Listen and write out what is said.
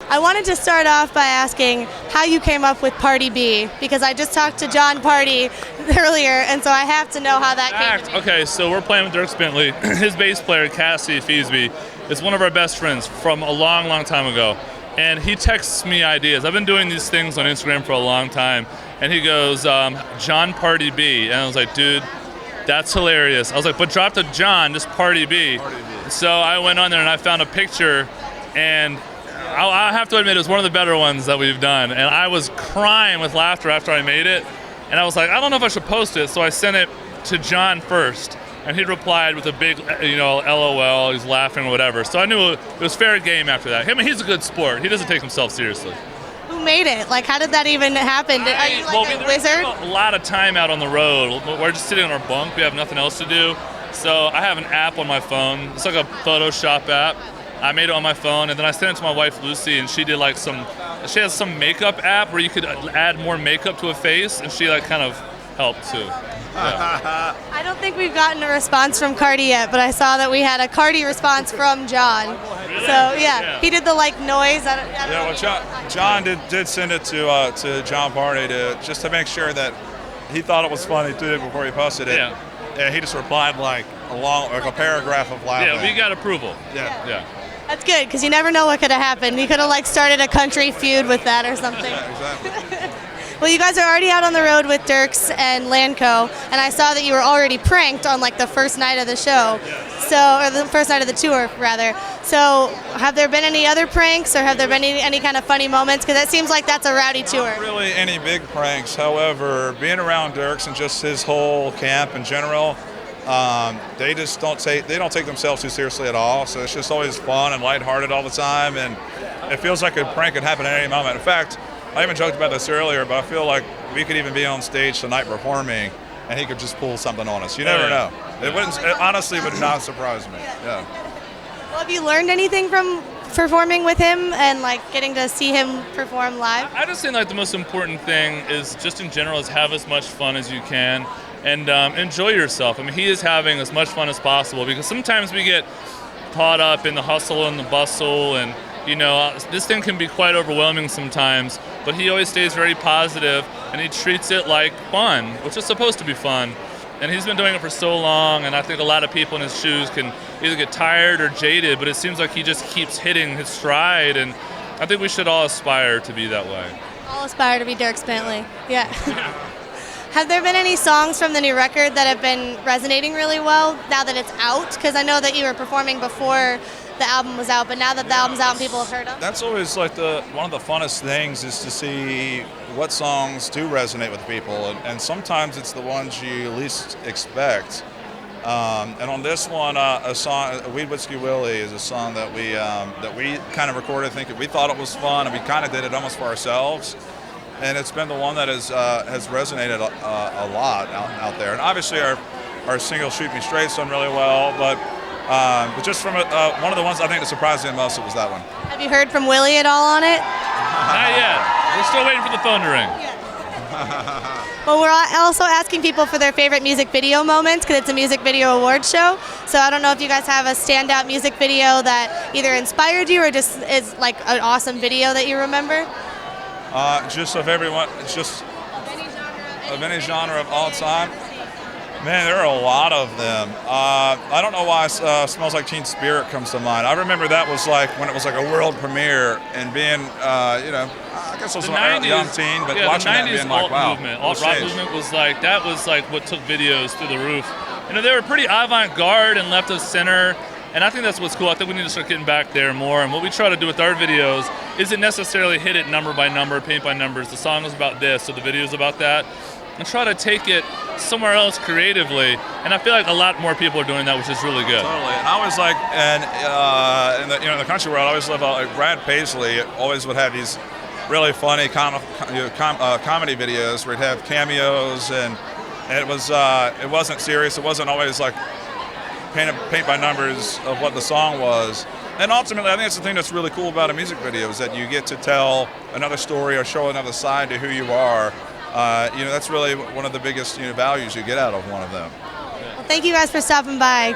I wanted to start off by asking how you came up with Pardi B, because I just talked to Jon Pardi earlier, and so I have to know how that came to be. Okay, so we're playing with Dierks Bentley. His bass player, Cassie Feesby, is one of our best friends from a long, long time ago. And he texts me ideas. I've been doing these things on Instagram for a long time. And he goes, Jon Pardi B. And I was like, dude, that's hilarious. I was like, but drop the Jon, just Pardi B. So I went on there and I found a picture, and I have to admit it was one of the better ones that we've done. And I was crying with laughter after I made it. And I was like, I don't know if I should post it. So I sent it to Jon first. And he replied with a big, LOL, he's laughing or whatever. So I knew it was fair game after that. He's a good sport. He doesn't take himself seriously. Who made it? Like, how did that even happen? Are you like a wizard? A lot of time out on the road. We're just sitting on our bunk. We have nothing else to do. So I have an app on my phone. It's like a Photoshop app. I made it on my phone, and then I sent it to my wife, Lucy, and she did she has some makeup app where you could add more makeup to a face, and she kind of helped too. Yeah. I don't think we've gotten a response from Cardi yet, but I saw that we had a Cardi response from Jon. Really? So yeah, he did the noise. Jon did send it to Jon Pardi just to make sure that he thought it was funny too before he posted it. Yeah. And he just replied a paragraph of laughing. Yeah, we got approval. Yeah. That's good, because you never know what could have happened. He could have started a country feud with that or something. Yeah, exactly. Well, you guys are already out on the road with Dierks and Landco, and I saw that you were already pranked on the first night of the show, or the first night of the tour, rather. So, have there been any other pranks, or have there been any kind of funny moments? Because it seems like that's a rowdy tour. Not really any big pranks. However, being around Dierks and just his whole camp in general, they just don't take themselves too seriously at all. So it's just always fun and lighthearted all the time, and it feels like a prank could happen at any moment. In fact, I even joked about this earlier, but I feel like we could even be on stage tonight performing, and he could just pull something on us. You never know. It honestly would not surprise me. Yeah. Well, have you learned anything from performing with him and getting to see him perform live? I just think the most important thing is just in general is have as much fun as you can and enjoy yourself. He is having as much fun as possible, because sometimes we get caught up in the hustle and the bustle, and this thing can be quite overwhelming sometimes, but he always stays very positive, and he treats it like fun, which is supposed to be fun. And he's been doing it for so long, and I think a lot of people in his shoes can either get tired or jaded, but it seems like he just keeps hitting his stride, and I think we should all aspire to be that way. All aspire to be Dierks Bentley, yeah. Have there been any songs from the new record that have been resonating really well now that it's out? Because I know that you were performing before the album was out, but now that the album's out and people have heard them? That's always one of the funnest things, is to see what songs do resonate with people, and sometimes it's the ones you least expect. And on this one, a song, "Weed Whiskey Willie," is a song that we kind of recorded thinking we thought it was fun, and we kind of did it almost for ourselves. And it's been the one that has resonated a lot out there. And obviously our single "Shoot Me Straight's" done really well, but just from one of the ones I think that surprised me the most, it was that one. Have you heard from Willie at all on it? Not yet. We're still waiting for the phone to ring. Well, we're also asking people for their favorite music video moments, because it's a music video awards show. So I don't know if you guys have a standout music video that either inspired you or just is an awesome video that you remember. Just of everyone, just of any genre of all time. Man, there are a lot of them. I don't know why "Smells Like Teen Spirit" comes to mind. I remember that was when it was a world premiere, and being, I guess I was a young teen, but watching that and being wow. Alt-rock movement was that was what took videos through the roof. They were pretty avant-garde and left of center. And I think that's what's cool. I think we need to start getting back there more. And what we try to do with our videos isn't necessarily hit it number by number, paint by numbers. The song is about this, so the video is about that. And try to take it somewhere else creatively. And I feel like a lot more people are doing that, which is really good. Totally. And I always in the country world, I always love Brad Paisley always would have these really funny comedy videos where he'd have cameos, and it wasn't serious. It wasn't always paint by numbers of what the song was. And ultimately, I think that's the thing that's really cool about a music video, is that you get to tell another story or show another side to who you are. That's really one of the biggest values you get out of one of them. Well, thank you guys for stopping by.